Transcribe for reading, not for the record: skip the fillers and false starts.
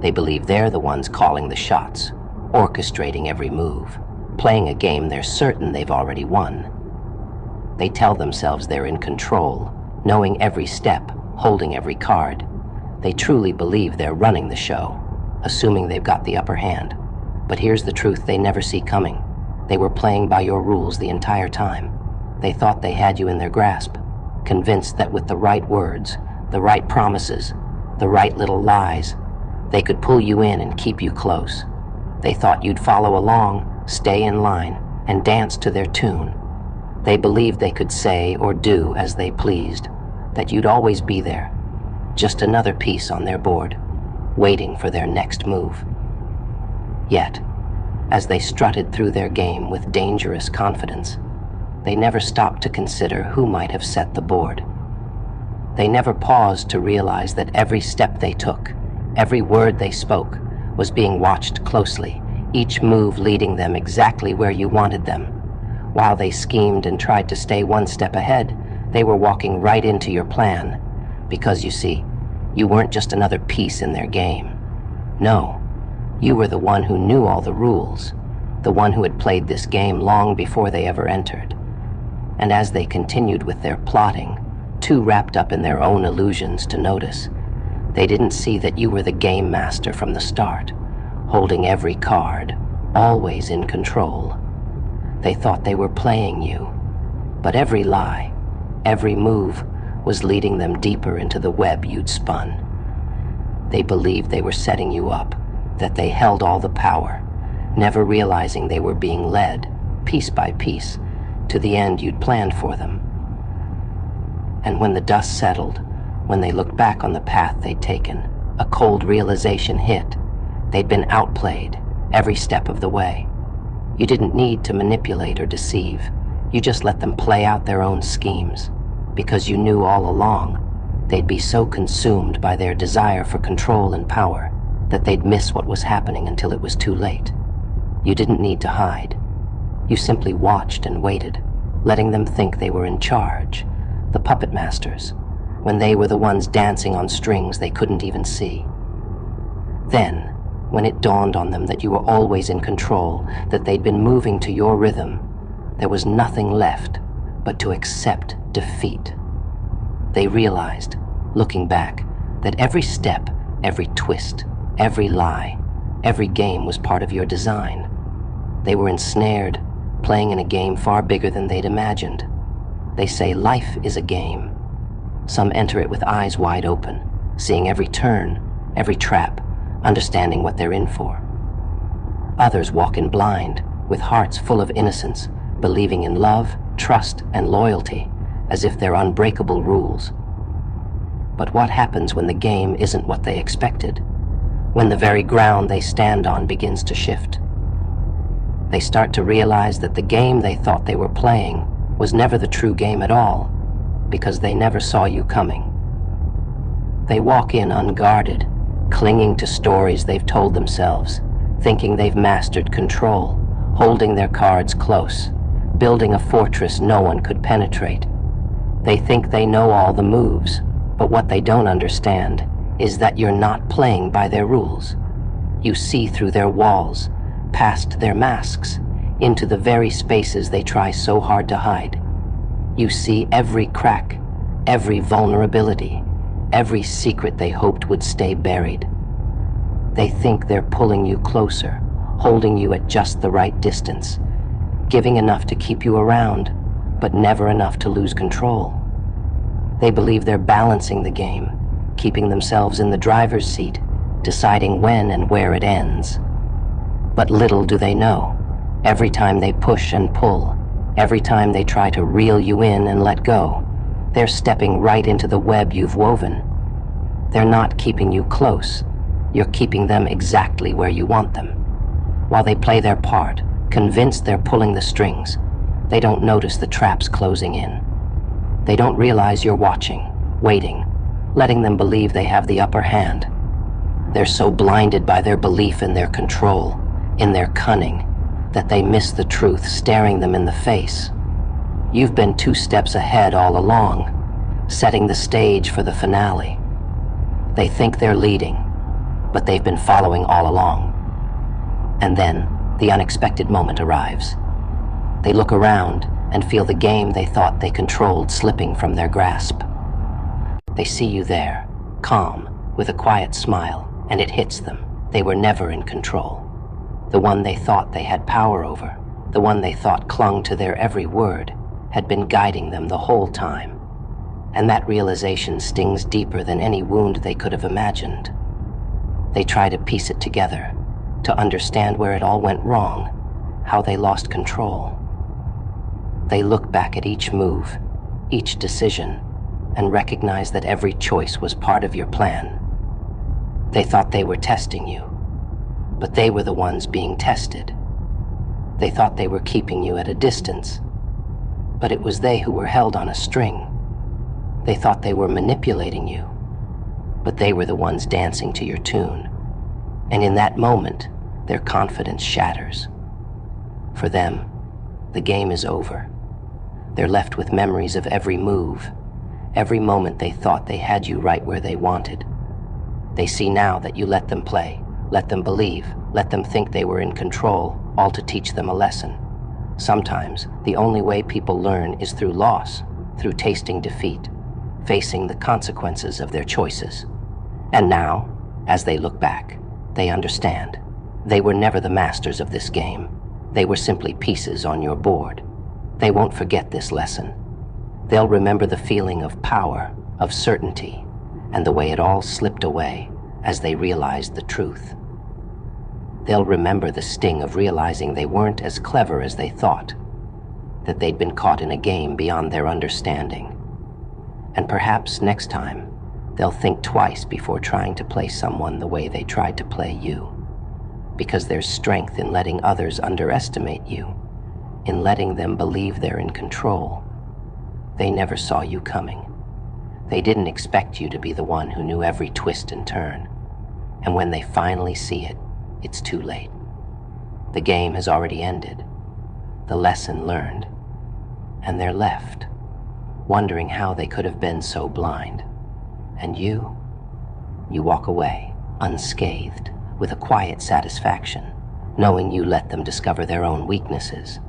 They believe they're the ones calling the shots, orchestrating every move, playing a game they're certain they've already won. They tell themselves they're in control, knowing every step, holding every card. They truly believe they're running the show, assuming they've got the upper hand. But here's the truth they never see coming. They were playing by your rules the entire time. They thought they had you in their grasp, convinced that with the right words, the right promises, the right little lies, they could pull you in and keep you close. They thought you'd follow along, stay in line, and dance to their tune. They believed they could say or do as they pleased, that you'd always be there, just another piece on their board, waiting for their next move. Yet, as they strutted through their game with dangerous confidence, they never stopped to consider who might have set the board. They never paused to realize that every step they took, every word they spoke, was being watched closely, each move leading them exactly where you wanted them. While they schemed and tried to stay one step ahead, they were walking right into your plan, because you see, you weren't just another piece in their game. No, you were the one who knew all the rules, the one who had played this game long before they ever entered. And as they continued with their plotting, too wrapped up in their own illusions to notice, they didn't see that you were the Gamemaster from the start, holding every card, always in control. They thought they were playing you, but every lie, every move, was leading them deeper into the web you'd spun. They believed they were setting you up, that they held all the power, never realizing they were being led, piece by piece, to the end you'd planned for them. And when the dust settled, when they looked back on the path they'd taken, a cold realization hit. They'd been outplayed every step of the way. You didn't need to manipulate or deceive. You just let them play out their own schemes, because you knew all along they'd be so consumed by their desire for control and power that they'd miss what was happening until it was too late. You didn't need to hide. You simply watched and waited, letting them think they were in charge, the puppet masters, when they were the ones dancing on strings they couldn't even see. Then, when it dawned on them that you were always in control, that they'd been moving to your rhythm, there was nothing left but to accept defeat. They realized, looking back, that every step, every twist, every lie, every game was part of your design. They were ensnared, playing in a game far bigger than they'd imagined. They say life is a game. Some enter it with eyes wide open, seeing every turn, every trap, understanding what they're in for. Others walk in blind, with hearts full of innocence, believing in love, trust, and loyalty, as if they're unbreakable rules. But what happens when the game isn't what they expected? When the very ground they stand on begins to shift? They start to realize that the game they thought they were playing was never the true game at all, because they never saw you coming. They walk in unguarded, clinging to stories they've told themselves, thinking they've mastered control, holding their cards close, building a fortress no one could penetrate. They think they know all the moves, but what they don't understand is that you're not playing by their rules. You see through their walls, past their masks, into the very spaces they try so hard to hide. You see every crack, every vulnerability, every secret they hoped would stay buried. They think they're pulling you closer, holding you at just the right distance, giving enough to keep you around, but never enough to lose control. They believe they're balancing the game, keeping themselves in the driver's seat, deciding when and where it ends. But little do they know, every time they push and pull, every time they try to reel you in and let go, they're stepping right into the web you've woven. They're not keeping you close, you're keeping them exactly where you want them. While they play their part, convinced they're pulling the strings, they don't notice the traps closing in. They don't realize you're watching, waiting, letting them believe they have the upper hand. They're so blinded by their belief in their control, in their cunning, that they miss the truth staring them in the face. You've been 2 steps ahead all along, setting the stage for the finale. They think they're leading, but they've been following all along. And then, the unexpected moment arrives. They look around and feel the game they thought they controlled slipping from their grasp. They see you there, calm, with a quiet smile, and it hits them. They were never in control. The one they thought they had power over, the one they thought clung to their every word, had been guiding them the whole time. And that realization stings deeper than any wound they could have imagined. They try to piece it together, to understand where it all went wrong, how they lost control. They look back at each move, each decision, and recognize that every choice was part of your plan. They thought they were testing you, but they were the ones being tested. They thought they were keeping you at a distance, but it was they who were held on a string. They thought they were manipulating you, but they were the ones dancing to your tune. And in that moment, their confidence shatters. For them, the game is over. They're left with memories of every move, every moment they thought they had you right where they wanted. They see now that you let them play, let them believe, let them think they were in control, all to teach them a lesson. Sometimes, the only way people learn is through loss, through tasting defeat, facing the consequences of their choices. And now, as they look back, they understand. They were never the masters of this game. They were simply pieces on your board. They won't forget this lesson. They'll remember the feeling of power, of certainty, and the way it all slipped away as they realized the truth. They'll remember the sting of realizing they weren't as clever as they thought, that they'd been caught in a game beyond their understanding. And perhaps next time, they'll think twice before trying to play someone the way they tried to play you. Because there's strength in letting others underestimate you, in letting them believe they're in control. They never saw you coming. They didn't expect you to be the one who knew every twist and turn. And when they finally see it, it's too late. The game has already ended, the lesson learned, and they're left, wondering how they could have been so blind. And you walk away, unscathed, with a quiet satisfaction, knowing you let them discover their own weaknesses,